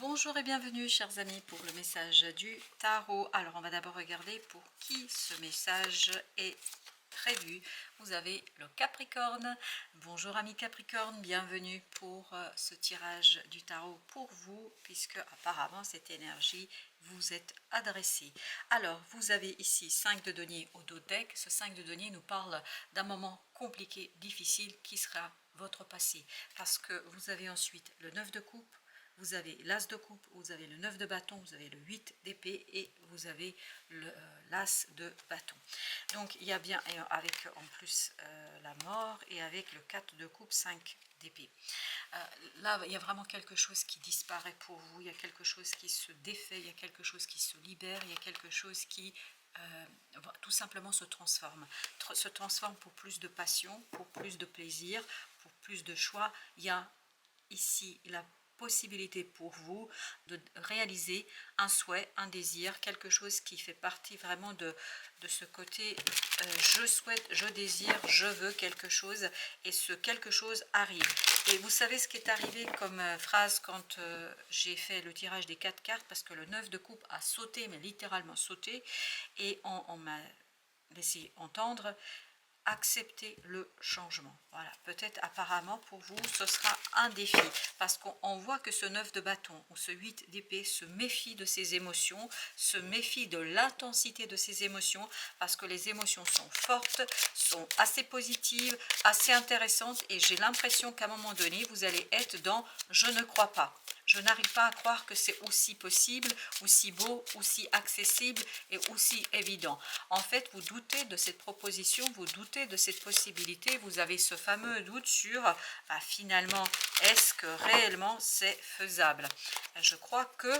Bonjour et bienvenue chers amis pour le message du tarot. Alors on va d'abord regarder pour qui ce message est prévu. Vous avez le Capricorne. Bonjour amis Capricorne, bienvenue pour ce tirage du tarot pour vous, puisque apparemment cette énergie vous est adressée. Alors vous avez ici 5 de denier au dos deck. Ce 5 de denier nous parle d'un moment compliqué, difficile qui sera votre passé, parce que vous avez ensuite le 9 de coupe, vous avez l'as de coupe, vous avez le 9 de bâton, vous avez le 8 d'épée et vous avez l'as de bâton. Donc il y a bien, avec en plus la mort, et avec le 4 de coupe, 5 d'épée. Là, il y a vraiment quelque chose qui disparaît pour vous, il y a quelque chose qui se défait, il y a quelque chose qui se libère, il y a quelque chose qui tout simplement se transforme pour plus de passion, pour plus de plaisir, pour plus de choix. Il y a ici la possibilité pour vous de réaliser un souhait, un désir, quelque chose qui fait partie vraiment de ce côté je souhaite, je désire, je veux quelque chose, et ce quelque chose arrive. Et vous savez ce qui est arrivé comme phrase quand j'ai fait le tirage des 4 cartes, parce que le 9 de coupe a sauté, mais littéralement sauté, et on m'a laissé entendre accepter le changement. Voilà, peut-être apparemment pour vous ce sera un défi, parce qu'on voit que ce 9 de bâton ou ce 8 d'épée se méfie de ses émotions, se méfie de l'intensité de ses émotions, parce que les émotions sont fortes, sont assez positives, assez intéressantes, et j'ai l'impression qu'à un moment donné vous allez être dans je ne crois pas. Je n'arrive pas à croire que c'est aussi possible, aussi beau, aussi accessible et aussi évident. En fait, vous doutez de cette proposition, vous doutez de cette possibilité, vous avez ce fameux doute sur finalement, est-ce que réellement c'est faisable? Je crois que,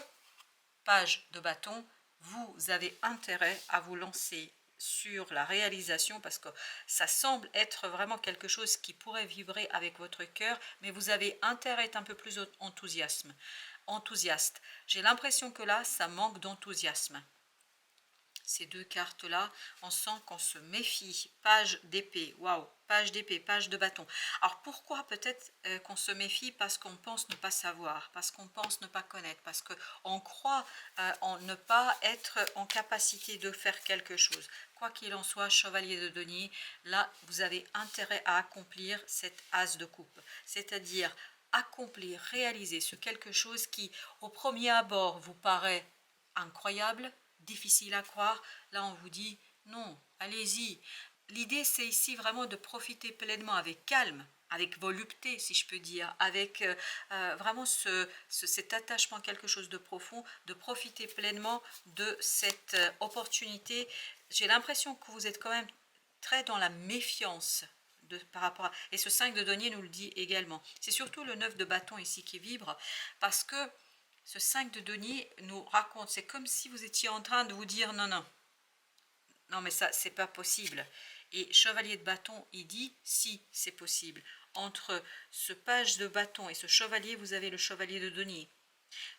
page de bâton, vous avez intérêt à vous lancer sur la réalisation, parce que ça semble être vraiment quelque chose qui pourrait vibrer avec votre cœur, mais vous avez intérêt à être un peu plus enthousiaste. J'ai l'impression que là, ça manque d'enthousiasme. Ces deux cartes-là, on sent qu'on se méfie. Page d'épée, waouh, page d'épée, page de bâton. Alors pourquoi peut-être qu'on se méfie? Parce qu'on pense ne pas savoir, parce qu'on pense ne pas connaître, parce qu'on croit en ne pas être en capacité de faire quelque chose. Quoi qu'il en soit, chevalier de denier, là, vous avez intérêt à accomplir cette as de coupe. C'est-à-dire accomplir, réaliser ce quelque chose qui, au premier abord, vous paraît incroyable, difficile à croire. Là on vous dit non, allez-y. L'idée c'est ici vraiment de profiter pleinement, avec calme, avec volupté si je peux dire, avec vraiment cet attachement à quelque chose de profond, de profiter pleinement de cette opportunité. J'ai l'impression que vous êtes quand même très dans la méfiance par rapport à... Et ce 5 de denier nous le dit également. C'est surtout le 9 de bâton ici qui vibre, parce que ce 5 de denier nous raconte, c'est comme si vous étiez en train de vous dire non, non, non mais ça c'est pas possible. Et chevalier de bâton, il dit si c'est possible. Entre ce page de bâton et ce chevalier, vous avez le chevalier de denier.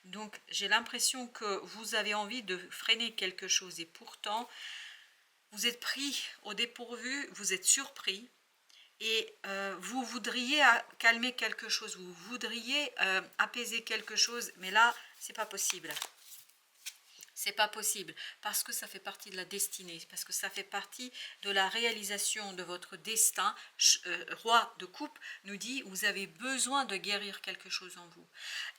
Donc j'ai l'impression que vous avez envie de freiner quelque chose, et pourtant vous êtes pris au dépourvu, vous êtes surpris, et vous voudriez calmer quelque chose, vous voudriez apaiser quelque chose, mais là c'est pas possible. C'est pas possible, parce que ça fait partie de la destinée, parce que ça fait partie de la réalisation de votre destin. Roi de coupe nous dit, vous avez besoin de guérir quelque chose en vous.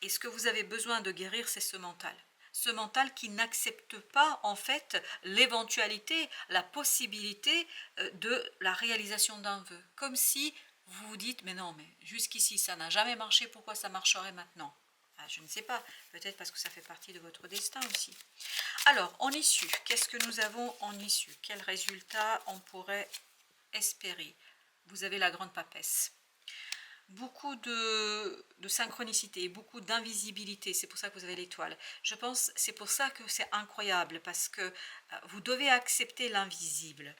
Et ce que vous avez besoin de guérir, c'est ce mental. Ce mental qui n'accepte pas en fait l'éventualité, la possibilité de la réalisation d'un vœu. Comme si vous vous dites, mais non, mais jusqu'ici ça n'a jamais marché, pourquoi ça marcherait maintenant? Je ne sais pas, peut-être parce que ça fait partie de votre destin aussi. Alors, en issue, qu'est-ce que nous avons en issue? Quel résultat on pourrait espérer? Vous avez la grande papesse. Beaucoup de synchronicité, beaucoup d'invisibilité, c'est pour ça que vous avez l'étoile. Je pense, c'est pour ça que c'est incroyable, parce que vous devez accepter l'invisible.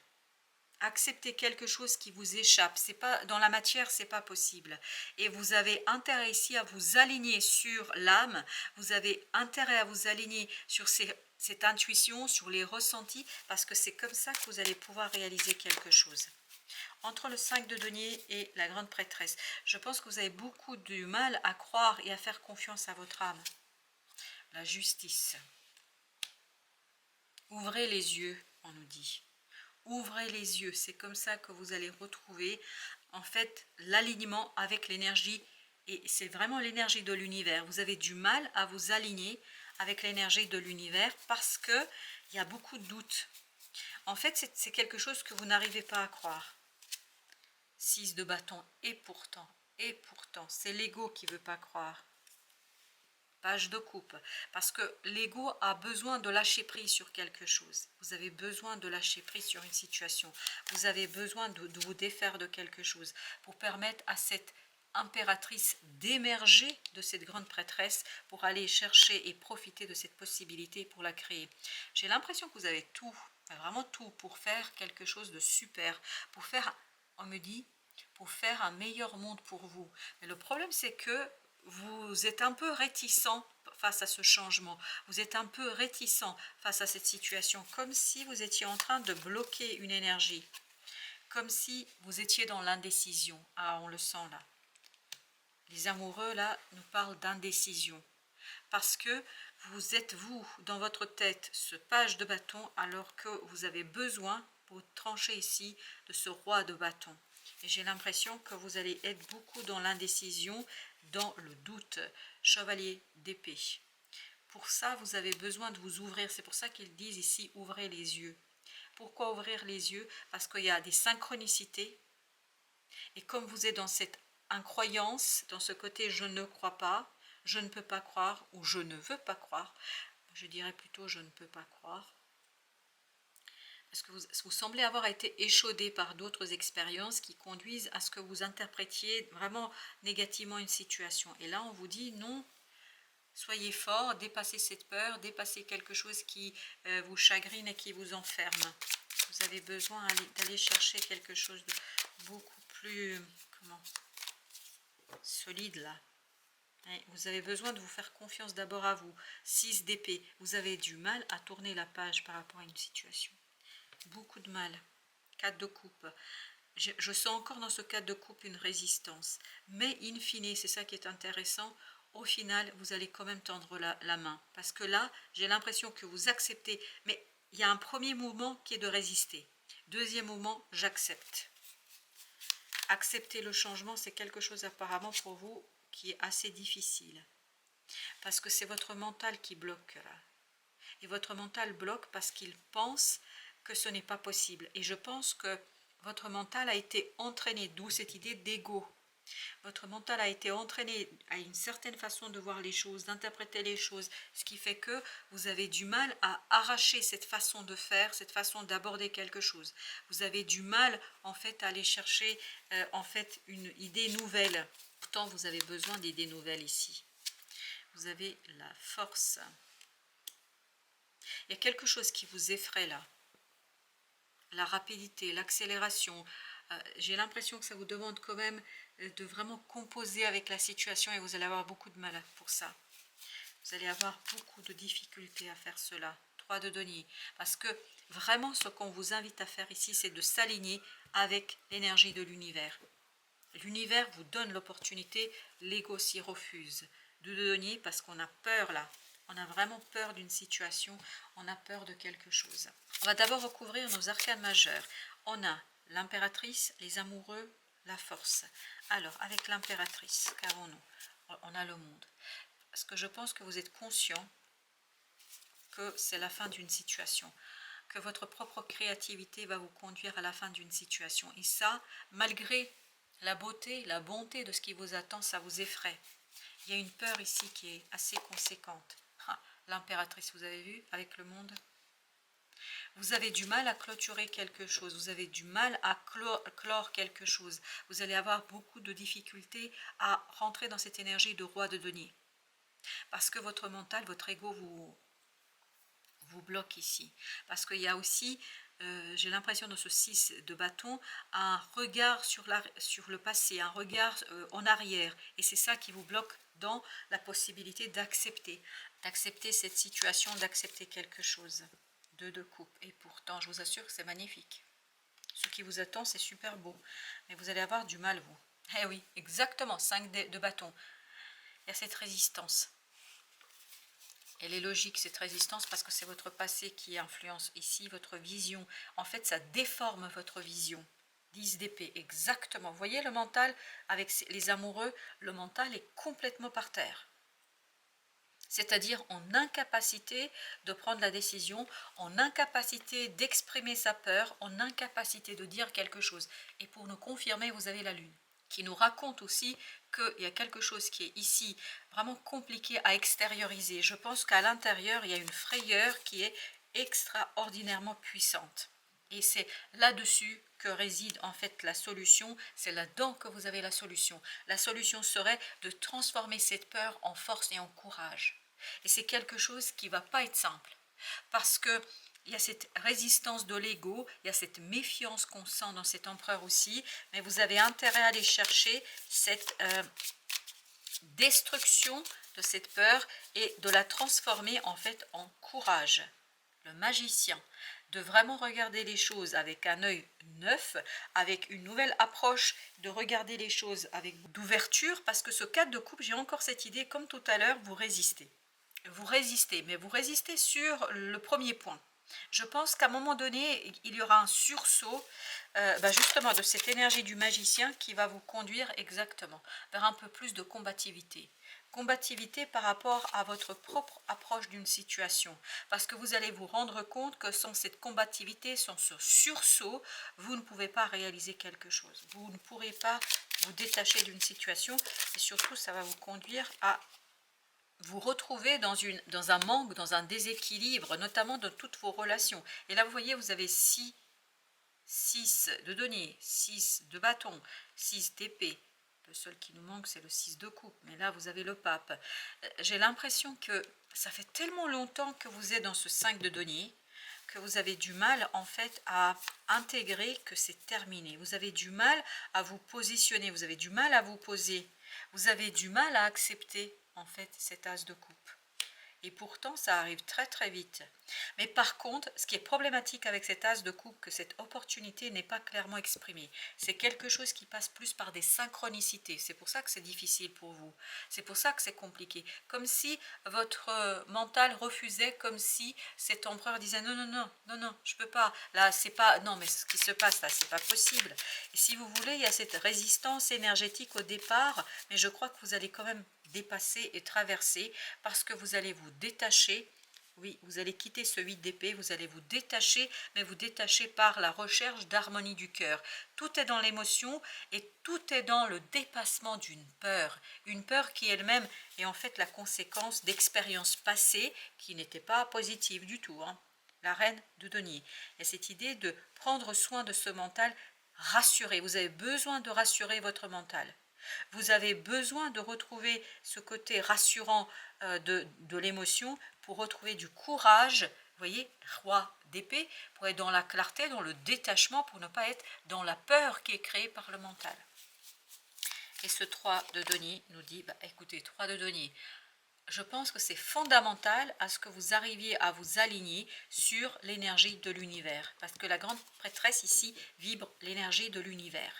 Accepter quelque chose qui vous échappe, c'est pas dans la matière, c'est pas possible. Et vous avez intérêt ici à vous aligner sur l'âme, vous avez intérêt à vous aligner sur cette intuition, sur les ressentis, parce que c'est comme ça que vous allez pouvoir réaliser quelque chose. Entre le 5 de denier et la grande prêtresse, je pense que vous avez beaucoup de mal à croire et à faire confiance à votre âme. la justice. Ouvrez les yeux, on nous dit. Ouvrez les yeux, c'est comme ça que vous allez retrouver en fait l'alignement avec l'énergie, et c'est vraiment l'énergie de l'univers. Vous avez du mal à vous aligner avec l'énergie de l'univers parce que il y a beaucoup de doutes. En fait, c'est quelque chose que vous n'arrivez pas à croire. 6 de bâton, et pourtant, c'est l'ego qui ne veut pas croire. Page de coupe, parce que l'ego a besoin de lâcher prise sur quelque chose. Vous avez besoin de lâcher prise sur une situation. Vous avez besoin de vous défaire de quelque chose pour permettre à cette impératrice d'émerger de cette grande prêtresse pour aller chercher et profiter de cette possibilité pour la créer. J'ai l'impression que vous avez tout, vraiment tout pour faire quelque chose de super, pour faire, on me dit, pour faire un meilleur monde pour vous. Mais le problème c'est que vous êtes un peu réticent face à ce changement, vous êtes un peu réticent face à cette situation, comme si vous étiez en train de bloquer une énergie, comme si vous étiez dans l'indécision. Ah, on le sent là. Les amoureux là nous parlent d'indécision, parce que vous êtes vous, dans votre tête, ce page de bâton, alors que vous avez besoin, pour trancher ici, de ce roi de bâton. Et j'ai l'impression que vous allez être beaucoup dans l'indécision, dans le doute. Chevalier d'épée. Pour ça, vous avez besoin de vous ouvrir. C'est pour ça qu'ils disent ici, ouvrez les yeux. Pourquoi ouvrir les yeux? Parce qu'il y a des synchronicités. Et comme vous êtes dans cette incroyance, dans ce côté je ne crois pas, je ne peux pas croire, ou je ne veux pas croire, je dirais plutôt je ne peux pas croire, parce que vous semblez avoir été échaudé par d'autres expériences qui conduisent à ce que vous interprétiez vraiment négativement une situation. Et là, on vous dit non, soyez fort, dépassez cette peur, dépassez quelque chose qui vous chagrine et qui vous enferme. Vous avez besoin d'aller chercher quelque chose de beaucoup plus solide là. Vous avez besoin de vous faire confiance d'abord à vous. 6 d'épée, vous avez du mal à tourner la page par rapport à une situation. Beaucoup de mal. 4 de coupe. Je sens encore dans ce 4 de coupe une résistance. Mais in fine, c'est ça qui est intéressant, au final, vous allez quand même tendre la main. Parce que là, j'ai l'impression que vous acceptez. Mais il y a un premier mouvement qui est de résister. Deuxième mouvement, j'accepte. Accepter le changement, c'est quelque chose apparemment pour vous qui est assez difficile. Parce que c'est votre mental qui bloque là. Et votre mental bloque parce qu'il pense que ce n'est pas possible. Et je pense que votre mental a été entraîné, d'où cette idée d'ego. Votre mental a été entraîné à une certaine façon de voir les choses, d'interpréter les choses, ce qui fait que vous avez du mal à arracher cette façon de faire, cette façon d'aborder quelque chose. Vous avez du mal en fait à aller chercher en fait une idée nouvelle. Pourtant, vous avez besoin d'idées nouvelles ici. Vous avez la force. Il y a quelque chose qui vous effraie là. La rapidité, l'accélération. J'ai l'impression que ça vous demande quand même de vraiment composer avec la situation et vous allez avoir beaucoup de mal pour ça. Vous allez avoir beaucoup de difficultés à faire cela. 3 de denier. Parce que vraiment ce qu'on vous invite à faire ici, c'est de s'aligner avec l'énergie de l'univers. L'univers vous donne l'opportunité, l'ego s'y refuse. 2 de denier parce qu'on a peur là. On a vraiment peur d'une situation, on a peur de quelque chose. On va d'abord recouvrir nos arcanes majeures. On a l'impératrice, les amoureux, la force. Alors, avec l'impératrice, qu'avons-nous? On a le monde. Parce que je pense que vous êtes conscient que c'est la fin d'une situation, que votre propre créativité va vous conduire à la fin d'une situation. Et ça, malgré la beauté, la bonté de ce qui vous attend, ça vous effraie. Il y a une peur ici qui est assez conséquente. L'impératrice, vous avez vu, avec le monde. Vous avez du mal à clôturer quelque chose, vous avez du mal à clore quelque chose. Vous allez avoir beaucoup de difficultés à rentrer dans cette énergie de roi de denier. Parce que votre mental, votre ego vous bloque ici. Parce qu'il y a aussi, j'ai l'impression dans ce 6 de bâton, un regard sur le passé, un regard en arrière. Et c'est ça qui vous bloque dans la possibilité d'accepter cette situation, d'accepter quelque chose. 2 de coupe. Et pourtant, je vous assure que c'est magnifique. Ce qui vous attend, c'est super beau. Mais vous allez avoir du mal, vous. Eh oui, exactement, 5 de bâton. Il y a cette résistance. Elle est logique, cette résistance, parce que c'est votre passé qui influence ici votre vision. En fait, ça déforme votre vision. 10 d'épée, exactement. Vous voyez le mental, avec les amoureux, le mental est complètement par terre. C'est-à-dire en incapacité de prendre la décision, en incapacité d'exprimer sa peur, en incapacité de dire quelque chose. Et pour nous confirmer, vous avez la lune, qui nous raconte aussi qu'il y a quelque chose qui est ici vraiment compliqué à extérioriser. Je pense qu'à l'intérieur, il y a une frayeur qui est extraordinairement puissante. Et c'est là-dessus que réside en fait la solution, c'est là-dedans que vous avez la solution. La solution serait de transformer cette peur en force et en courage. Et c'est quelque chose qui ne va pas être simple, parce que il y a cette résistance de l'ego, il y a cette méfiance qu'on sent dans cet empereur aussi, mais vous avez intérêt à aller chercher cette destruction de cette peur et de la transformer en fait en courage. Le magicien, de vraiment regarder les choses avec un œil neuf, avec une nouvelle approche, de regarder les choses avec d'ouverture, parce que ce cadre de coupe, j'ai encore cette idée, comme tout à l'heure, vous résistez. Vous résistez, mais vous résistez sur le premier point. Je pense qu'à un moment donné, il y aura un sursaut justement de cette énergie du magicien qui va vous conduire exactement vers un peu plus de combativité. Combativité par rapport à votre propre approche d'une situation. Parce que vous allez vous rendre compte que sans cette combativité, sans ce sursaut, vous ne pouvez pas réaliser quelque chose. Vous ne pourrez pas vous détacher d'une situation et surtout ça va vous conduire à vous retrouver dans un manque, dans un déséquilibre, notamment dans toutes vos relations. Et là, vous voyez, vous avez 6 de denier, 6 de bâton, 6 d'épée. Le seul qui nous manque, c'est le 6 de coupe. Mais là, vous avez le pape. J'ai l'impression que ça fait tellement longtemps que vous êtes dans ce 5 de denier que vous avez du mal, en fait, à intégrer que c'est terminé. Vous avez du mal à vous positionner. Vous avez du mal à vous poser. Vous avez du mal à accepter, en fait, cet as de coupe. Et pourtant, ça arrive très très vite. Mais par contre, ce qui est problématique avec cet as de coupe, que cette opportunité n'est pas clairement exprimée. C'est quelque chose qui passe plus par des synchronicités. C'est pour ça que c'est difficile pour vous. C'est pour ça que c'est compliqué. Comme si votre mental refusait, comme si cet empereur disait non, non, non, non, non, je peux pas. Là, c'est pas, non, mais ce qui se passe là, c'est pas possible. Et si vous voulez, il y a cette résistance énergétique au départ, mais je crois que vous allez quand même dépasser et traverser parce que vous allez vous détacher. Oui, vous allez quitter ce 8 d'épée, vous allez vous détacher, mais vous détacher par la recherche d'harmonie du cœur. Tout est dans l'émotion et tout est dans le dépassement d'une peur. Une peur qui elle-même est en fait la conséquence d'expériences passées qui n'étaient pas positives du tout. La reine de denier. Il y a cette idée de prendre soin de ce mental rassuré. Vous avez besoin de rassurer votre mental. Vous avez besoin de retrouver ce côté rassurant de l'émotion pour retrouver du courage, vous voyez, roi d'épée, pour être dans la clarté, dans le détachement, pour ne pas être dans la peur qui est créée par le mental. Et ce 3 de denier nous dit, écoutez, 3 de denier, je pense que c'est fondamental à ce que vous arriviez à vous aligner sur l'énergie de l'univers, parce que la grande prêtresse ici vibre l'énergie de l'univers.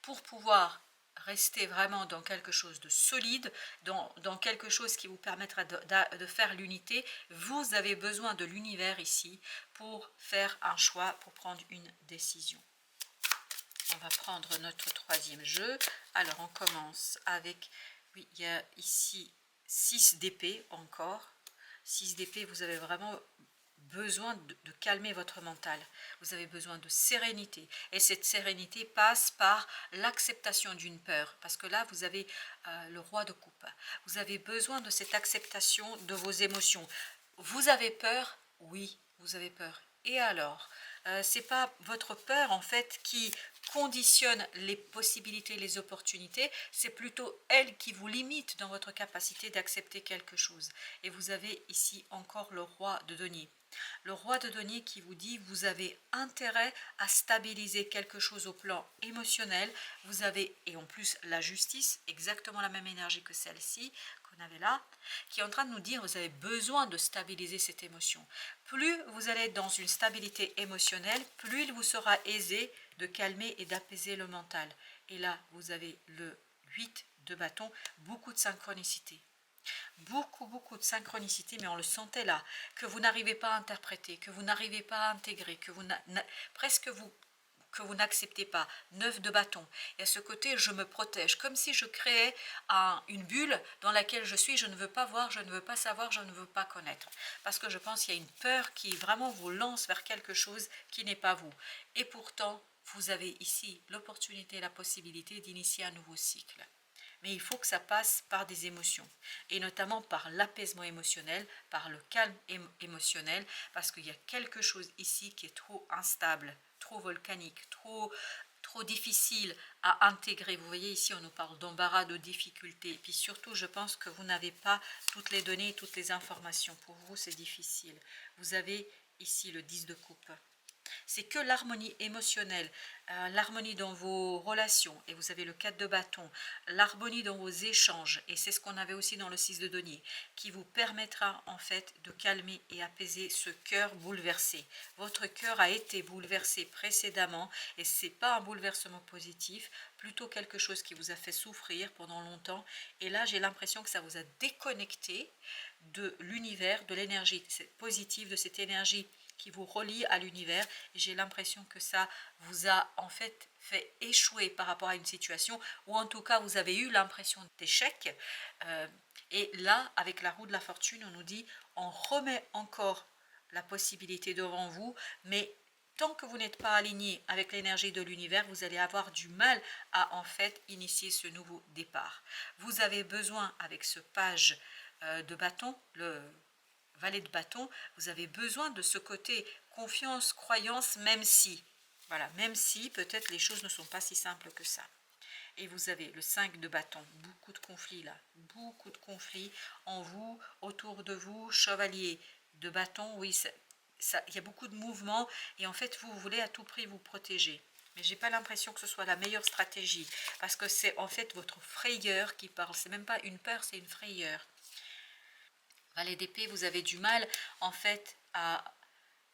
Pour pouvoir rester vraiment dans quelque chose de solide, dans quelque chose qui vous permettra de faire l'unité, vous avez besoin de l'univers ici pour faire un choix, pour prendre une décision. On va prendre notre troisième jeu. Alors on commence avec, oui, il y a ici 6 d'épée encore. 6 d'épée, vous avez vraiment besoin de calmer votre mental. Vous avez besoin de sérénité. Et cette sérénité passe par l'acceptation d'une peur. Parce que là, vous avez le roi de coupe. Vous avez besoin de cette acceptation de vos émotions. Vous avez peur? Oui, vous avez peur. Et alors, c'est pas votre peur en fait qui conditionne les possibilités, les opportunités, c'est plutôt elle qui vous limite dans votre capacité d'accepter quelque chose. Et vous avez ici encore le roi de denier. Le roi de denier qui vous dit vous avez intérêt à stabiliser quelque chose au plan émotionnel, vous avez, et en plus la justice, exactement la même énergie que celle-ci qu'on avait là, qui est en train de nous dire vous avez besoin de stabiliser cette émotion. Plus vous allez être dans une stabilité émotionnelle, plus il vous sera aisé de calmer et d'apaiser le mental. Et là, vous avez le 8 de bâton, beaucoup de synchronicité. Beaucoup de synchronicité, mais on le sentait là, que vous n'arrivez pas à interpréter, que vous n'arrivez pas à intégrer, que vous presque que vous n'acceptez pas. 9 de bâton. Et à ce côté, je me protège, comme si je créais une bulle dans laquelle je suis, je ne veux pas voir, je ne veux pas savoir, je ne veux pas connaître. Parce que je pense qu'il y a une peur qui vraiment vous lance vers quelque chose qui n'est pas vous. Et pourtant, vous avez ici l'opportunité et la possibilité d'initier un nouveau cycle. Mais il faut que ça passe par des émotions, et notamment par l'apaisement émotionnel, par le calme émotionnel, parce qu'il y a quelque chose ici qui est trop instable, trop volcanique, trop difficile à intégrer. Vous voyez ici, on nous parle d'embarras, de difficultés, et puis surtout, je pense que vous n'avez pas toutes les données, toutes les informations. Pour vous, c'est difficile. Vous avez ici le 10 de coupe. C'est que l'harmonie émotionnelle, l'harmonie dans vos relations, et vous avez le 4 de bâton, l'harmonie dans vos échanges, et c'est ce qu'on avait aussi dans le 6 de denier, qui vous permettra en fait de calmer et apaiser ce cœur bouleversé. Votre cœur a été bouleversé précédemment, et ce n'est pas un bouleversement positif, plutôt quelque chose qui vous a fait souffrir pendant longtemps, et là j'ai l'impression que ça vous a déconnecté de l'univers, de l'énergie positive, de cette énergie qui vous relie à l'univers, et j'ai l'impression que ça vous a en fait échouer par rapport à une situation, ou en tout cas vous avez eu l'impression d'échec. Et là, avec la roue de la fortune, on nous dit on remet encore la possibilité devant vous, mais tant que vous n'êtes pas aligné avec l'énergie de l'univers, vous allez avoir du mal à en fait initier ce nouveau départ. Vous avez besoin, avec ce page de bâton, le valet de bâton, vous avez besoin de ce côté confiance, croyance, même si, voilà, même si peut-être les choses ne sont pas si simples que ça. Et vous avez le 5 de bâton, beaucoup de conflits là, beaucoup de conflits en vous, autour de vous, chevalier de bâton, oui, il y a beaucoup de mouvements, et en fait vous voulez à tout prix vous protéger. Mais j'ai pas l'impression que ce soit la meilleure stratégie, parce que c'est en fait votre frayeur qui parle, c'est même pas une peur, c'est une frayeur. Valet d'épée, vous avez du mal en fait à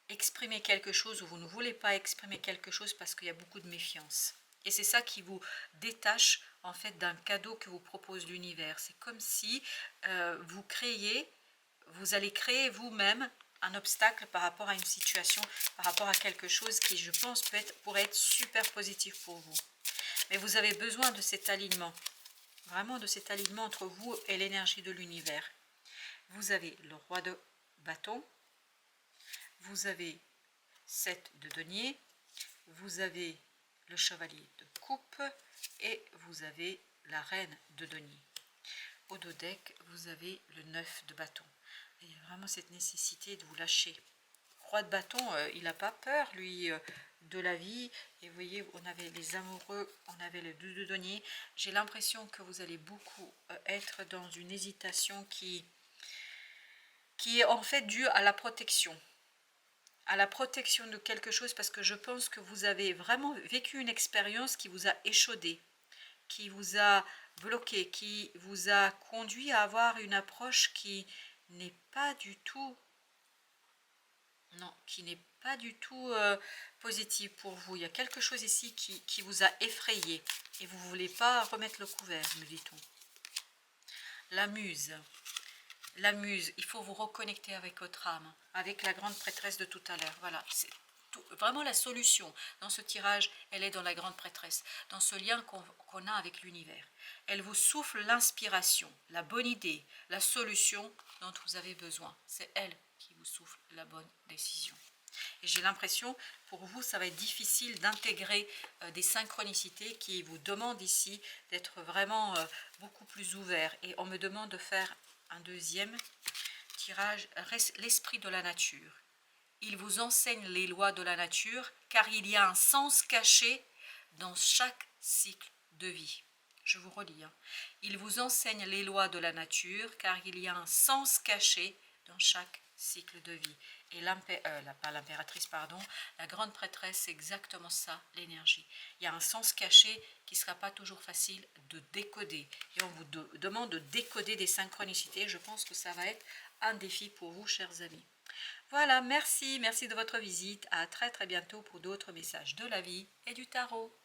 exprimer quelque chose, ou vous ne voulez pas exprimer quelque chose parce qu'il y a beaucoup de méfiance. Et c'est ça qui vous détache en fait d'un cadeau que vous propose l'univers. C'est comme si vous allez créer vous-même un obstacle par rapport à une situation, par rapport à quelque chose qui, je pense, pourrait être super positif pour vous. Mais vous avez besoin de cet alignement, vraiment de cet alignement entre vous et l'énergie de l'univers. Vous avez le roi de bâton, vous avez 7 de denier, vous avez le chevalier de coupe, et vous avez la reine de denier. Au dos deck, vous avez le 9 de bâton. Il y a vraiment cette nécessité de vous lâcher. Roi de bâton, il n'a pas peur, lui, de la vie. Et vous voyez, on avait les amoureux, on avait le 2 de denier. J'ai l'impression que vous allez beaucoup être dans une hésitation qui est en fait due à la protection de quelque chose, parce que je pense que vous avez vraiment vécu une expérience qui vous a échaudé, qui vous a bloqué, qui vous a conduit à avoir une approche qui n'est pas du tout, non, qui n'est pas du tout positive pour vous. Il y a quelque chose ici qui vous a effrayé, et vous ne voulez pas remettre le couvert, me dit-on. La muse. La muse, il faut vous reconnecter avec votre âme, avec la grande prêtresse de tout à l'heure. Voilà, c'est vraiment la solution dans ce tirage, elle est dans la grande prêtresse, dans ce lien qu'on a avec l'univers. Elle vous souffle l'inspiration, la bonne idée, la solution dont vous avez besoin. C'est elle qui vous souffle la bonne décision. Et j'ai l'impression, pour vous, ça va être difficile d'intégrer des synchronicités qui vous demandent ici d'être vraiment beaucoup plus ouvert. Et on me demande de faire un deuxième tirage, l'esprit de la nature. Il vous enseigne les lois de la nature, car il y a un sens caché dans chaque cycle de vie. Je vous relis. Il vous enseigne les lois de la nature, car il y a un sens caché dans chaque cycle de vie. Et pas l'impératrice, pardon, la grande prêtresse, c'est exactement ça, l'énergie. Il y a un sens caché qui ne sera pas toujours facile de décoder. Et on vous demande de décoder des synchronicités. Je pense que ça va être un défi pour vous, chers amis. Voilà, merci de votre visite. À très bientôt pour d'autres messages de la vie et du tarot.